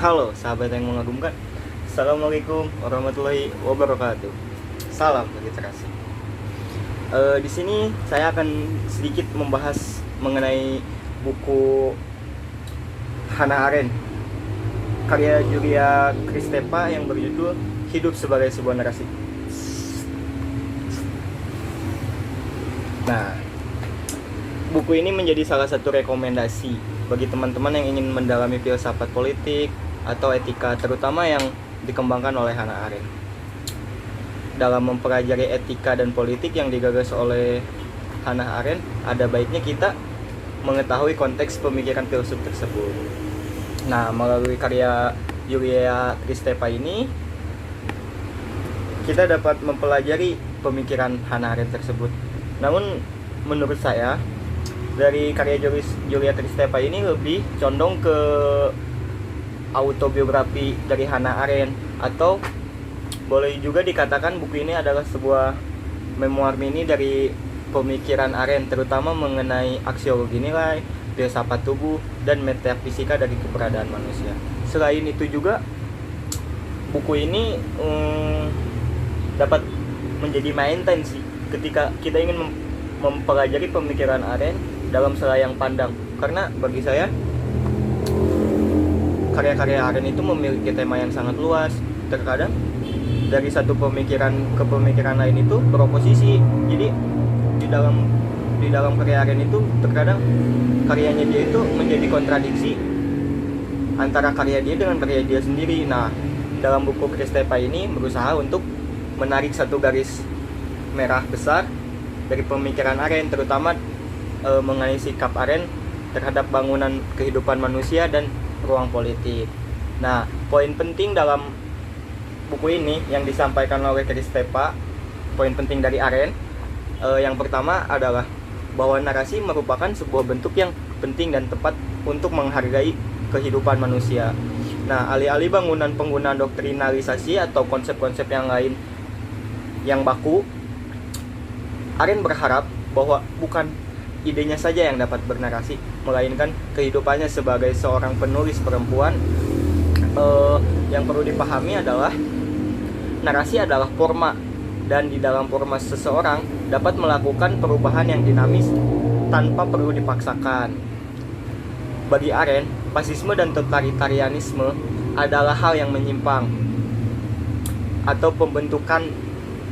Halo sahabat yang mengagumkan. Assalamualaikum warahmatullahi wabarakatuh. Salam literasi. Di sini saya akan sedikit membahas mengenai buku Hannah Arendt karya Julia Kristeva yang berjudul Hidup sebagai Sebuah Narasi. Nah, buku ini menjadi salah satu rekomendasi bagi teman-teman yang ingin mendalami filsafat politik atau etika, terutama yang dikembangkan oleh Hannah Arendt. Dalam mempelajari etika dan politik yang digagas oleh Hannah Arendt, ada baiknya kita mengetahui konteks pemikiran filsuf tersebut. Nah, melalui karya Julia Kristeva ini, kita dapat mempelajari pemikiran Hannah Arendt tersebut. Namun, menurut saya, dari karya Julia Kristeva ini lebih condong ke autobiografi dari Hannah Arendt, atau boleh juga dikatakan buku ini adalah sebuah memoir mini dari pemikiran Arendt, terutama mengenai aksiologi nilai, filsafat tubuh, dan metafisika dari keberadaan manusia. Selain itu juga, buku ini dapat menjadi maintain sih ketika kita ingin mempelajari pemikiran Arendt dalam selayang pandang, karena bagi saya karya-karya Arendt itu memiliki tema yang sangat luas. Terkadang dari satu pemikiran ke pemikiran lain itu beroposisi. Jadi di dalam karya Arendt itu terkadang karyanya dia itu menjadi kontradiksi antara karya dia dengan karya dia sendiri. Nah, dalam buku Kristeva ini berusaha untuk menarik satu garis merah besar dari pemikiran Arendt, terutama mengenai sikap Arendt terhadap bangunan kehidupan manusia dan ruang politik. Nah, poin penting dalam buku ini yang disampaikan oleh Kristeva, poin penting dari Arendt, yang pertama adalah bahwa narasi merupakan sebuah bentuk yang penting dan tepat untuk menghargai kehidupan manusia. Nah, alih-alih penggunaan doktrinalisasi atau konsep-konsep yang lain yang baku, Arendt berharap bahwa bukan idenya saja yang dapat bernarasi, melainkan kehidupannya sebagai seorang penulis perempuan. Yang perlu dipahami adalah narasi adalah forma, dan di dalam forma seseorang dapat melakukan perubahan yang dinamis tanpa perlu dipaksakan. Bagi Arendt, fasisme dan totalitarianisme adalah hal yang menyimpang atau pembentukan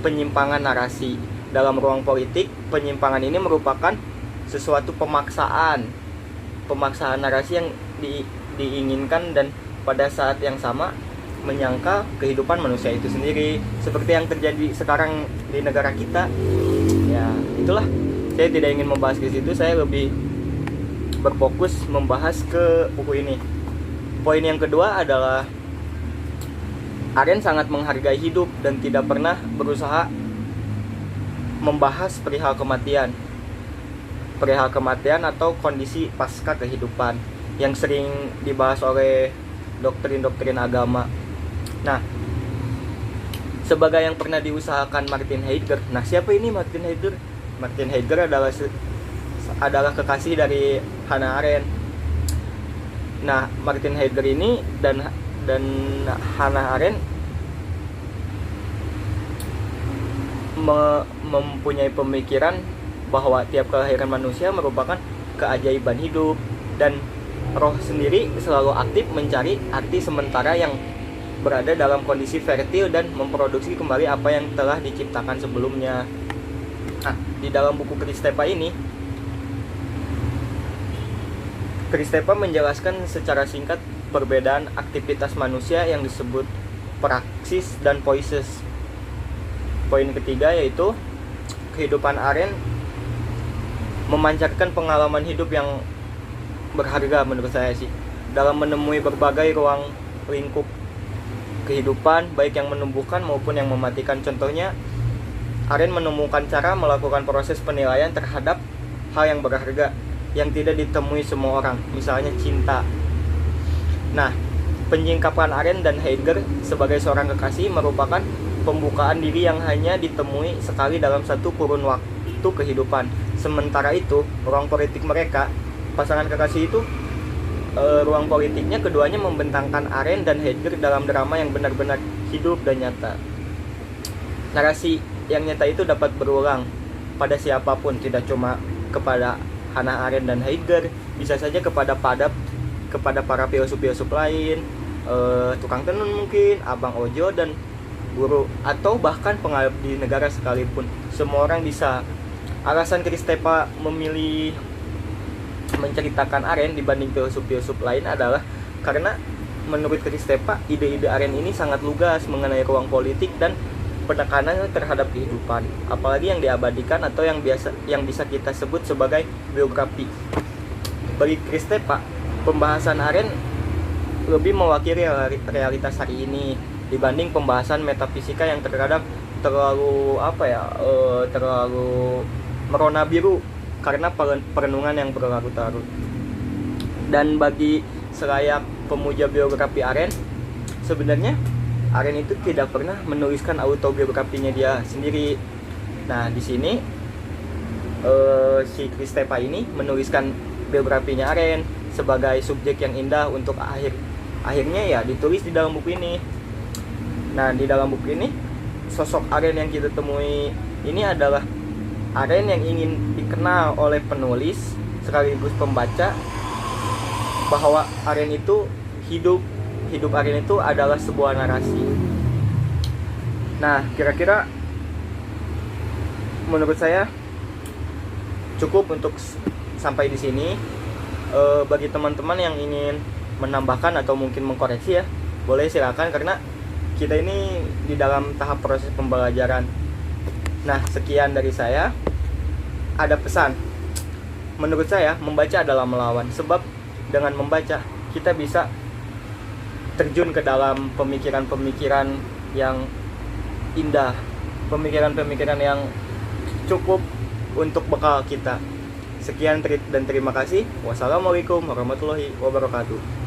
penyimpangan narasi. Dalam ruang politik, penyimpangan ini merupakan sesuatu pemaksaan narasi yang diinginkan dan pada saat yang sama menyangka kehidupan manusia itu sendiri, seperti yang terjadi sekarang di negara kita. Ya, itulah, saya tidak ingin membahas ke situ, saya lebih berfokus membahas ke buku ini. Poin yang kedua adalah Arendt sangat menghargai hidup dan tidak pernah berusaha membahas perihal kematian atau kondisi pasca kehidupan yang sering dibahas oleh doktrin-doktrin agama. Nah, sebagai yang pernah diusahakan Martin Heidegger. Nah, siapa ini Martin Heidegger? Martin Heidegger adalah kekasih dari Hannah Arendt. Nah, Martin Heidegger ini dan Hannah Arendt mempunyai pemikiran bahwa tiap kelahiran manusia merupakan keajaiban hidup, dan roh sendiri selalu aktif mencari arti sementara yang berada dalam kondisi fertil dan memproduksi kembali apa yang telah diciptakan sebelumnya. Nah, di dalam buku Kristeva ini, Kristeva menjelaskan secara singkat perbedaan aktivitas manusia yang disebut praksis dan poiesis. Poin ketiga yaitu kehidupan Arendt memancarkan pengalaman hidup yang berharga menurut saya sih, dalam menemui berbagai ruang lingkup kehidupan, baik yang menumbuhkan maupun yang mematikan. Contohnya, Arendt menemukan cara melakukan proses penilaian terhadap hal yang berharga yang tidak ditemui semua orang, misalnya cinta. Nah, penyingkapan Arendt dan Heidegger sebagai seorang kekasih merupakan pembukaan diri yang hanya ditemui sekali dalam satu kurun waktu kehidupan. Sementara itu, ruang politik mereka, pasangan kekasih itu ruang politiknya keduanya membentangkan Arendt dan Heidegger dalam drama yang benar-benar hidup dan nyata. Narasi yang nyata itu dapat berulang pada siapapun, tidak cuma kepada Hannah Arendt dan Heidegger, bisa saja kepada para filsuf-filsuf lain, tukang tenun mungkin, abang ojo dan guru, atau bahkan pengabdi negara sekalipun. Semua orang bisa. Alasan Kristepa memilih menceritakan Arendt dibanding filsuf-filsuf lain adalah karena menurut Kristepa, ide-ide Arendt ini sangat lugas mengenai ruang politik dan penekanan terhadap kehidupan, apalagi yang diabadikan atau yang bisa kita sebut sebagai biografi. Bagi Kristepa, pembahasan Arendt lebih mewakili realitas hari ini dibanding pembahasan metafisika yang terkadang terlalu merona biru karena perenungan yang berlarut-larut. Dan bagi selayak pemuja biografi Arendt, sebenarnya Arendt itu tidak pernah menuliskan autobiografinya dia sendiri. Nah, di sini si Kristepa ini menuliskan biografinya Arendt sebagai subjek yang indah untuk akhirnya ya ditulis di dalam buku ini. Nah, di dalam buku ini sosok Arendt yang kita temui ini adalah Arendt yang ingin dikenal oleh penulis sekaligus pembaca, bahwa Arendt itu hidup Arendt itu adalah sebuah narasi. Nah, kira-kira menurut saya cukup untuk sampai di sini. Bagi teman-teman yang ingin menambahkan atau mungkin mengkoreksi ya, boleh silakan, karena kita ini di dalam tahap proses pembelajaran. Nah, sekian dari saya. Ada pesan. Menurut saya, membaca adalah melawan. Sebab dengan membaca, kita bisa terjun ke dalam pemikiran-pemikiran yang indah, pemikiran-pemikiran yang cukup untuk bekal kita. Sekian dan terima kasih. Wassalamualaikum warahmatullahi wabarakatuh.